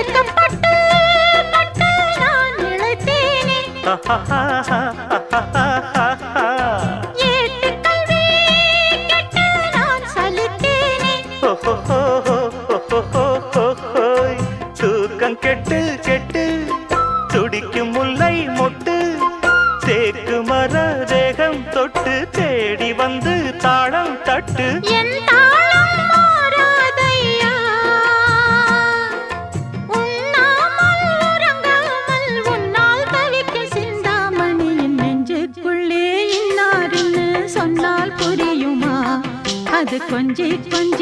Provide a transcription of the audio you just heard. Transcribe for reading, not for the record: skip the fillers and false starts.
இழுக்கப்பட்டு பட்டு நான் இழைத்தேனே. ஏட்டு கல்வி கெட்டு நான் சலித்தேனே. தூக்கம் கெட்டு கெட்டு துடிக்கும் முல்லை மொட்டு தேக்கு மர தேகம் தொட்டு தேடி வந்து தாளம் தட்டு. என் தாளம் மாறாதையா, உண்ணாமல் உறங்காமல் உன்னால் தவிக்க சிந்தாமணியின் நெஞ்சுக்குள்ளே இன்னாருன்னு சொன்னால் புரியுமா? அது கொஞ்சி கொஞ்சி